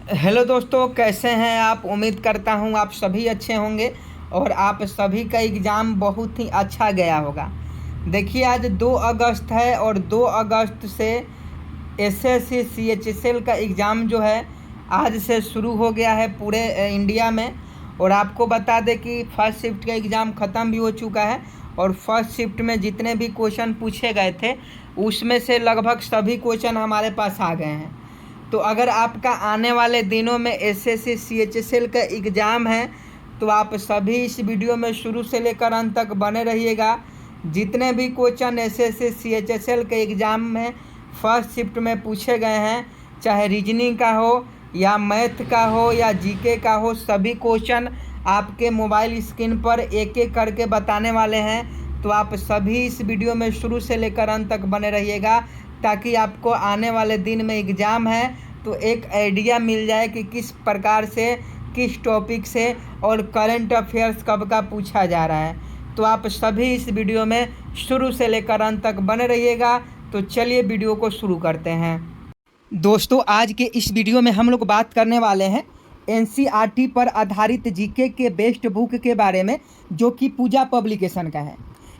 Hello दोस्तों, कैसे हैं आप। उम्मीद करता हूं आप सभी अच्छे होंगे और आप सभी का एग्ज़ाम बहुत ही अच्छा गया होगा। देखिए, आज 2 अगस्त है और 2 अगस्त से एसएससी सीएचएसएल का एग्ज़ाम जो है आज से शुरू हो गया है पूरे इंडिया में। और आपको बता दें कि फर्स्ट शिफ्ट का एग्ज़ाम ख़त्म भी हो चुका है और फर्स्ट शिफ्ट में जितने भी क्वेश्चन पूछे गए थे उसमें से लगभग सभी क्वेश्चन हमारे पास आ गए हैं। तो अगर आपका आने वाले दिनों में एसएससी सीएचएसएल का एग्ज़ाम है तो आप सभी इस वीडियो में शुरू से लेकर अंत तक बने रहिएगा। जितने भी क्वेश्चन एसएससी सीएचएसएल के एग्ज़ाम में फर्स्ट शिफ्ट में पूछे गए हैं, चाहे रीजनिंग का हो या मैथ का हो या जीके का हो, सभी क्वेश्चन आपके मोबाइल स्क्रीन पर एक एक करके बताने वाले हैं। तो आप सभी इस वीडियो में शुरू से लेकर अंत तक बने रहिएगा ताकि आपको आने वाले दिन में एग्ज़ाम है तो एक आइडिया मिल जाए कि किस प्रकार से, किस टॉपिक से और करंट अफेयर्स कब का पूछा जा रहा है। तो आप सभी इस वीडियो में शुरू से लेकर अंत तक बने रहिएगा। तो चलिए वीडियो को शुरू करते हैं। दोस्तों, आज के इस वीडियो में हम लोग बात करने वाले हैं एनसीईआरटी पर आधारित जीके के बेस्ट बुक के बारे में, जो कि पूजा पब्लिकेशन का है।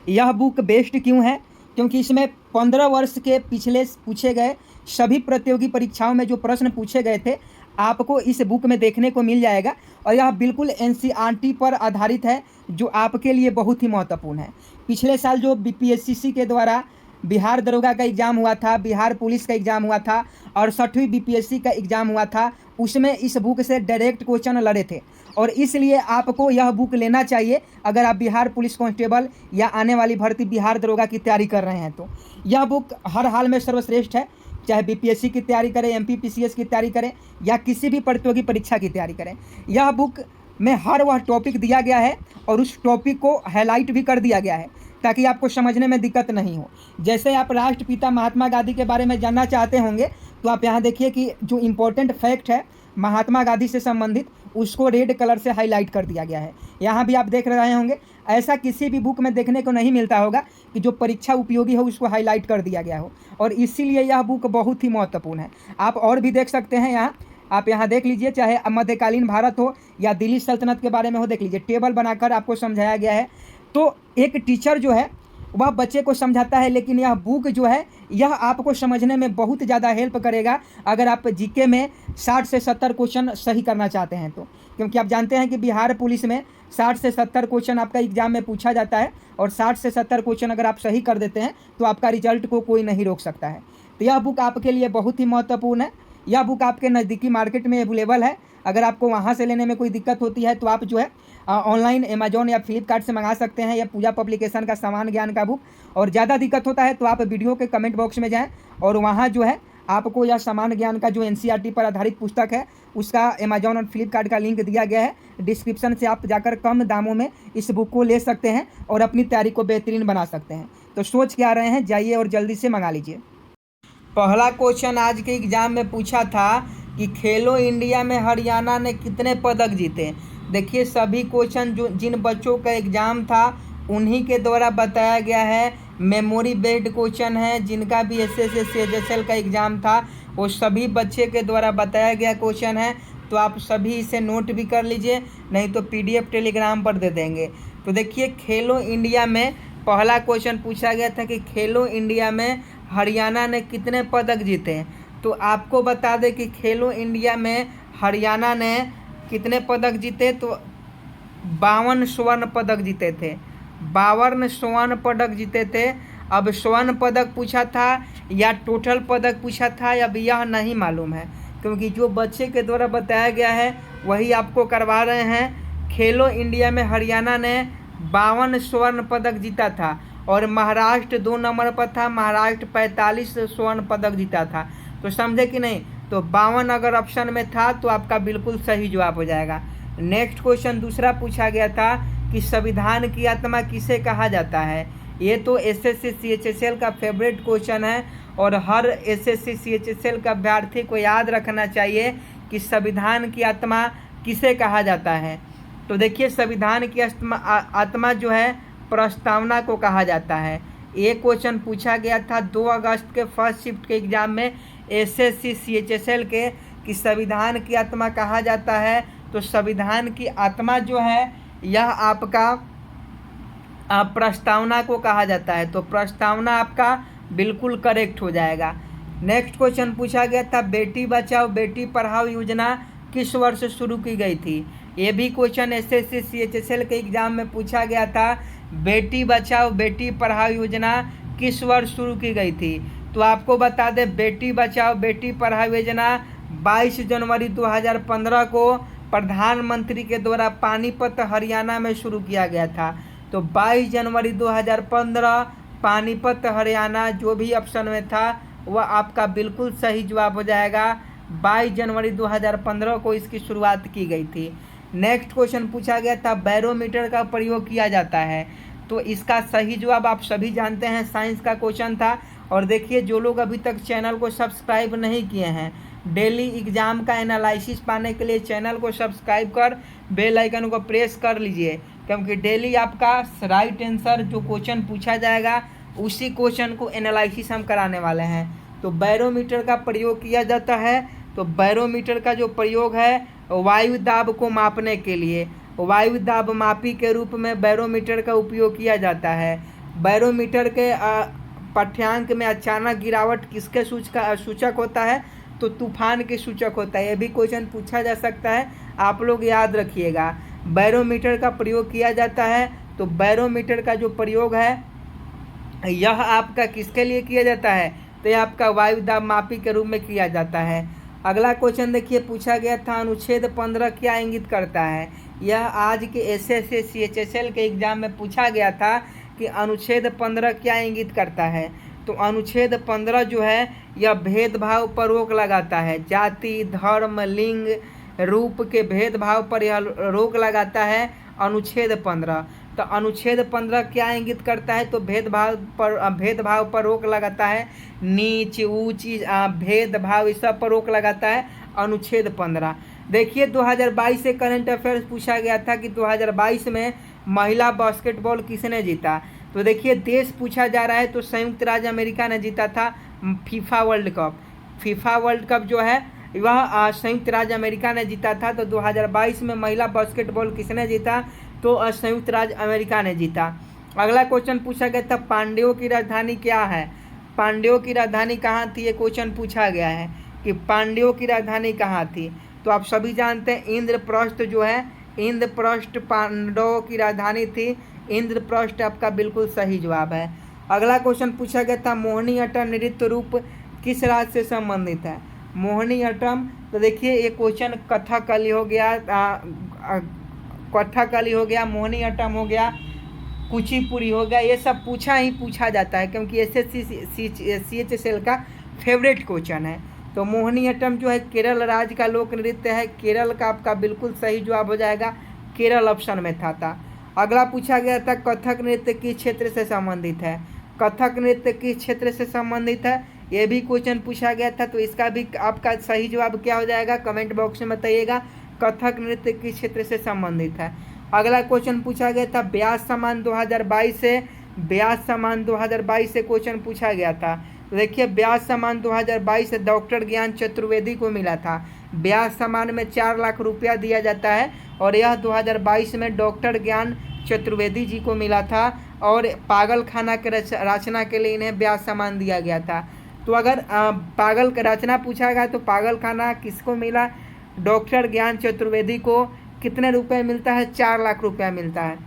यह बुक बेस्ट क्यों है? क्योंकि इसमें 15 वर्ष के पिछले पूछे गए सभी प्रतियोगी परीक्षाओं में जो प्रश्न पूछे गए थे आपको इस बुक में देखने को मिल जाएगा। और यह बिल्कुल एनसीईआरटी पर आधारित है, जो आपके लिए बहुत ही महत्वपूर्ण है। पिछले साल जो बीपीएससी के द्वारा बिहार दरोगा का एग्ज़ाम हुआ था, बिहार पुलिस का एग्ज़ाम हुआ था और 6वीं बीपीएससी का एग्ज़ाम हुआ था, उसमें इस बुक से डायरेक्ट क्वेश्चन लड़े थे। और इसलिए आपको यह बुक लेना चाहिए अगर आप बिहार पुलिस कांस्टेबल या आने वाली भर्ती बिहार दरोगा की तैयारी कर रहे हैं। तो यह बुक हर हाल में सर्वश्रेष्ठ है, चाहे बीपीएससी की तैयारी करें, एमपीपीसीएस की तैयारी करें या किसी भी प्रतियोगी परीक्षा की तैयारी करें। यह बुक में हर वह टॉपिक दिया गया है और उस टॉपिक को हाईलाइट भी कर दिया गया है ताकि आपको समझने में दिक्कत नहीं हो। जैसे आप राष्ट्रपिता महात्मा गांधी के बारे में जानना चाहते होंगे तो आप यहाँ देखिए कि जो इम्पोर्टेंट फैक्ट है महात्मा गांधी से संबंधित उसको रेड कलर से हाईलाइट कर दिया गया है। यहाँ भी आप देख रहे होंगे, ऐसा किसी भी बुक में देखने को नहीं मिलता होगा कि जो परीक्षा उपयोगी हो उसको हाईलाइट कर दिया गया हो। और इसीलिए यह बुक बहुत ही महत्वपूर्ण है। आप और भी देख सकते हैं, यहाँ आप यहाँ देख लीजिए, चाहे मध्यकालीन भारत हो या दिल्ली सल्तनत के बारे में हो, देख लीजिए टेबल बनाकर आपको समझाया गया है। तो एक टीचर जो है वह बच्चे को समझाता है, लेकिन यह बुक जो है यह आपको समझने में बहुत ज़्यादा हेल्प करेगा अगर आप जीके में 60 से 70 क्वेश्चन सही करना चाहते हैं तो। क्योंकि आप जानते हैं कि बिहार पुलिस में 60 से 70 क्वेश्चन आपका एग्जाम में पूछा जाता है और 60 से 70 क्वेश्चन अगर आप सही कर देते हैं तो आपका रिजल्ट को कोई नहीं रोक सकता है। तो यह बुक आपके लिए बहुत ही महत्वपूर्ण है। यह बुक आपके नज़दीकी मार्केट में अवेलेबल है। अगर आपको वहाँ से लेने में कोई दिक्कत होती है तो आप जो है ऑनलाइन अमेजोन या फ्लिपकार्ट से मंगा सकते हैं, या पूजा पब्लिकेशन का सामान्य ज्ञान का बुक। और ज़्यादा दिक्कत होता है तो आप वीडियो के कमेंट बॉक्स में जाएं और वहाँ जो है आपको यह सामान्य ज्ञान का जो एनसीईआरटी पर आधारित पुस्तक है उसका अमेजोन और फ्लिपकार्ट का लिंक दिया गया है डिस्क्रिप्शन से। आप जाकर कम दामों में इस बुक को ले सकते हैं और अपनी तैयारी को बेहतरीन बना सकते हैं। तो सोच क्या रहे हैं, जाइए और जल्दी से मंगा लीजिए। पहला क्वेश्चन आज के एग्ज़ाम में पूछा था कि खेलो इंडिया में हरियाणा ने कितने पदक जीते। देखिए, सभी क्वेश्चन जो जिन बच्चों का एग्ज़ाम था उन्हीं के द्वारा बताया गया है। मेमोरी बेस्ड क्वेश्चन है, जिनका भी एसएससी सीएचएसएल का एग्ज़ाम था वो सभी बच्चे के द्वारा बताया गया क्वेश्चन है। तो आप सभी इसे नोट भी कर लीजिए, नहीं तो पीडीएफ टेलीग्राम पर दे देंगे। तो देखिए, खेलो इंडिया में पहला क्वेश्चन पूछा गया था कि खेलो इंडिया में हरियाणा ने कितने पदक जीते। तो आपको बता दें कि खेलो इंडिया में हरियाणा ने कितने पदक जीते, तो 52 स्वर्ण पदक जीते थे। 52 स्वर्ण पदक जीते थे। अब स्वर्ण पदक पूछा था या टोटल पदक पूछा था, अब यह नहीं मालूम है, क्योंकि जो बच्चे के द्वारा बताया गया है वही आपको करवा रहे हैं। खेलो इंडिया में हरियाणा ने 52 स्वर्ण पदक जीता था और महाराष्ट्र 2 नंबर पर था। महाराष्ट्र 45 स्वर्ण पदक जीता था। तो समझे कि नहीं? तो 52 अगर ऑप्शन में था तो आपका बिल्कुल सही जवाब हो जाएगा। नेक्स्ट क्वेश्चन दूसरा पूछा गया था कि संविधान की आत्मा किसे कहा जाता है। ये तो एसएससी सीएचएसएल का फेवरेट क्वेश्चन है और हर एसएससी सीएचएसएल का अभ्यर्थी को याद रखना चाहिए कि संविधान की आत्मा किसे कहा जाता है। तो देखिए, संविधान की आत्मा जो है प्रस्तावना को कहा जाता है। ये क्वेश्चन पूछा गया था 2 अगस्त के फर्स्ट शिफ्ट के एग्ज़ाम में एसएससी सीएचएसएल के कि संविधान की आत्मा कहा जाता है, तो संविधान की आत्मा जो है यह आपका प्रस्तावना को कहा जाता है। तो प्रस्तावना आपका बिल्कुल करेक्ट हो जाएगा। नेक्स्ट क्वेश्चन पूछा गया था, बेटी बचाओ बेटी पढ़ाओ योजना किस वर्ष शुरू की गई थी। ये भी क्वेश्चन एसएससी सीएचएसएल के एग्जाम में पूछा गया था, बेटी बचाओ बेटी पढ़ाओ योजना किस वर्ष शुरू की गई थी। तो आपको बता दें, बेटी बचाओ बेटी पढ़ाओ योजना 22 जनवरी 2015 को प्रधानमंत्री के द्वारा पानीपत हरियाणा में शुरू किया गया था। तो 22 जनवरी 2015 पानीपत हरियाणा, जो भी ऑप्शन में था वह आपका बिल्कुल सही जवाब हो जाएगा। 22 जनवरी 2015 को इसकी शुरुआत की गई थी। नेक्स्ट क्वेश्चन पूछा गया था, बैरोमीटर का प्रयोग किया जाता है। तो इसका सही जवाब आप सभी जानते हैं, साइंस का क्वेश्चन था। और देखिए, जो लोग अभी तक चैनल को सब्सक्राइब नहीं किए हैं, डेली एग्जाम का एनालिसिस पाने के लिए चैनल को सब्सक्राइब कर बेल आइकन को प्रेस कर लीजिए, क्योंकि डेली आपका राइट आंसर जो क्वेश्चन पूछा जाएगा उसी क्वेश्चन को एनालिसिस हम कराने वाले हैं। तो बैरोमीटर का प्रयोग किया जाता है। तो बैरोमीटर का जो प्रयोग है वायु दाब को मापने के लिए, वायु दाब मापी के रूप में बैरोमीटर का उपयोग किया जाता है। बैरोमीटर के पाठ्यांक में अचानक गिरावट किसके सूचक होता है, तो तूफान के सूचक होता है। यह भी क्वेश्चन पूछा जा सकता है, आप लोग याद रखिएगा। बैरोमीटर का प्रयोग किया जाता है। तो बैरोमीटर का जो प्रयोग है यह आपका किसके लिए किया जाता है, तो यह आपका वायु दाब मापी के रूप में किया जाता है। अगला क्वेश्चन देखिए, पूछा गया था, अनुच्छेद 15 क्या इंगित करता है। यह आज के एसएससी सीएचएसएल के एग्जाम में पूछा गया था कि अनुच्छेद 15 क्या इंगित करता है। तो अनुच्छेद 15 जो है यह भेदभाव पर रोक लगाता है। जाति, धर्म, लिंग, रूप के भेदभाव पर यह रोक लगाता है अनुच्छेद 15। तो अनुच्छेद 15 क्या इंगित करता है, तो भेदभाव पर रोक लगाता है। नीच ऊंच भेदभाव इस सब पर रोक लगाता है अनुच्छेद 15। देखिए, 2022 से करंट अफेयर्स पूछा गया था कि 2022 में महिला बास्केटबॉल किसने जीता। तो देखिए, देश पूछा जा रहा है, तो संयुक्त राज्य अमेरिका ने जीता था FIFA world cup. FIFA world cup जो है वह संयुक्त राज्य अमेरिका ने जीता था। तो 2022 में महिला बास्केटबॉल किसने जीता, तो संयुक्त राज्य अमेरिका ने जीता। अगला क्वेश्चन पूछा गया था, पांड्यों की राजधानी क्या है। पांड्यों की राजधानी कहाँ थी, ये क्वेश्चन पूछा गया है कि पांड्यों की राजधानी कहाँ थी। तो आप सभी जानते हैं इंद्रप्रस्थ जो है, इंद्रप्रस्थ पांडवों की राजधानी थी। इंद्रप्रस्थ आपका बिल्कुल सही जवाब है। अगला क्वेश्चन पूछा गया था, मोहिनीअट्टम नृत्य रूप किस राज्य से संबंधित है। मोहिनीअट्टम, तो देखिए ये क्वेश्चन कथकली हो गया, कथकली हो गया, मोहिनीअट्टम हो गया, कुचिपुड़ी हो गया, ये सब पूछा जाता है, क्योंकि एसएससी सीएचएसएल का फेवरेट क्वेश्चन है। तो मोहिनीअट्टम जो है केरल राज्य का लोक नृत्य है। केरल का आपका बिल्कुल सही जवाब हो जाएगा, केरल ऑप्शन में था। अगला पूछा गया था, कथक नृत्य किस क्षेत्र से संबंधित है। कथक नृत्य किस क्षेत्र से संबंधित है, ये भी क्वेश्चन पूछा गया था। तो इसका भी आपका सही जवाब क्या हो जाएगा, कमेंट बॉक्स में बताइएगा, कथक नृत्य किस क्षेत्र से संबंधित है। अगला क्वेश्चन पूछा गया था, ब्याज सम्मान 2022 से क्वेश्चन पूछा गया था। तो देखिए, ब्याज सम्मान 2022 से डॉक्टर ज्ञान चतुर्वेदी को मिला था। ब्याज सम्मान में 4 लाख रुपया दिया जाता है, और यह 2022 में डॉक्टर ज्ञान चतुर्वेदी जी को मिला था। और पागल खाना के रचना के लिए इन्हें ब्याज सम्मान दिया गया था। तो अगर पागल का रचना पूछा गया तो पागल खाना किसको मिला, डॉक्टर ज्ञान चतुर्वेदी को। कितने रुपए मिलता है, 4 लाख रुपया मिलता है।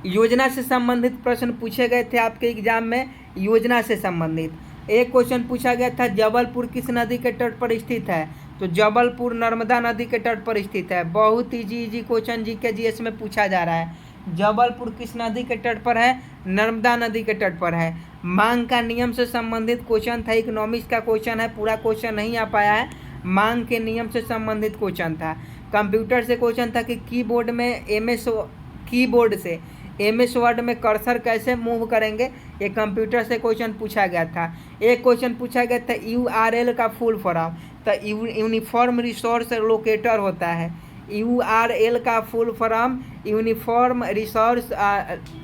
योजना से संबंधित प्रश्न पूछे गए थे आपके एग्जाम में, योजना से संबंधित एक क्वेश्चन पूछा गया था, जबलपुर किस नदी के तट पर स्थित है। तो जबलपुर नर्मदा नदी के तट पर स्थित है। बहुत इजी क्वेश्चन जीके जीएस में पूछा जा रहा है। जबलपुर किस नदी के तट पर है, नर्मदा नदी के तट पर है। मांग का नियम से संबंधित क्वेश्चन था, इकोनॉमिक्स का क्वेश्चन है, पूरा क्वेश्चन नहीं आ पाया है। मांग के नियम से संबंधित क्वेश्चन था। कंप्यूटर से क्वेश्चन था कि कीबोर्ड से एमएस वर्ड में कर्सर कैसे मूव करेंगे, ये कंप्यूटर से क्वेश्चन पूछा गया था। एक क्वेश्चन पूछा गया था यूआरएल का फुल फॉर्म, तो यूनिफॉर्म रिसोर्स लोकेटर होता है। URL का full form uniform resource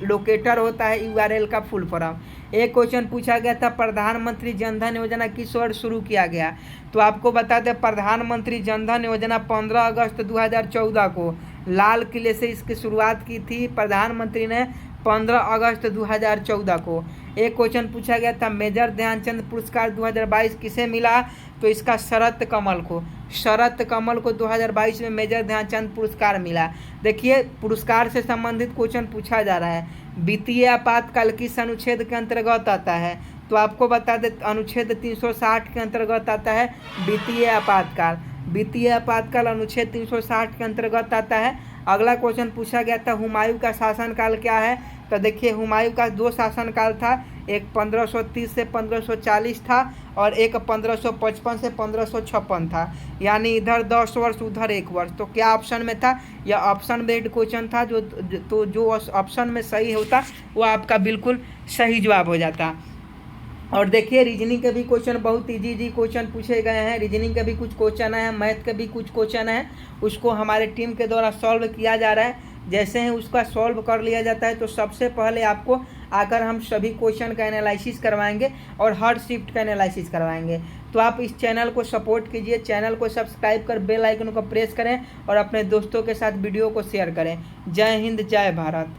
locator होता है, URL का फुल फॉर्म। एक क्वेश्चन पूछा गया था प्रधानमंत्री जनधन योजना किस वर्ष शुरू किया गया, तो आपको बता दें प्रधानमंत्री जनधन योजना 15 अगस्त 2014 को लाल किले से इसकी शुरुआत की थी प्रधानमंत्री ने 15 अगस्त 2014 को। एक क्वेश्चन पूछा गया था मेजर ध्यानचंद पुरस्कार 2022 किसे मिला, तो इसका शरत कमल को 2022 में मेजर ध्यानचंद पुरस्कार मिला। देखिए पुरस्कार से संबंधित क्वेश्चन पूछा जा रहा है। वित्तीय आपातकाल किस अनुच्छेद के अंतर्गत आता है, तो आपको बता दें अनुच्छेद 360 के अंतर्गत आता है वित्तीय आपातकाल अनुच्छेद 360 के अंतर्गत आता है। अगला क्वेश्चन पूछा गया था हुमायूं का शासनकाल क्या है, तो देखिए हुमायूं का 2 शासनकाल था, एक 1530 से 1540 था और एक 1555 से 1556 था, यानी इधर 10 वर्ष उधर 1 वर्ष। तो क्या ऑप्शन में था, यह ऑप्शन बेस्ड क्वेश्चन था, जो ऑप्शन में सही होता वो आपका बिल्कुल सही जवाब हो जाता। और देखिए रीजनिंग के भी क्वेश्चन बहुत इजी क्वेश्चन पूछे गए हैं, रीजनिंग के भी कुछ क्वेश्चन हैं, मैथ के भी कुछ क्वेश्चन हैं, उसको हमारे टीम के द्वारा सॉल्व किया जा रहा है। जैसे ही उसका सॉल्व कर लिया जाता है तो सबसे पहले आपको आकर हम सभी क्वेश्चन का एनालिसिस करवाएंगे और हर शिफ्ट का एनालिसिस करवाएंगे। तो आप इस चैनल को सपोर्ट कीजिए, चैनल को सब्सक्राइब कर बेल आइकन को प्रेस करें और अपने दोस्तों के साथ वीडियो को शेयर करें। जय हिंद, जय भारत।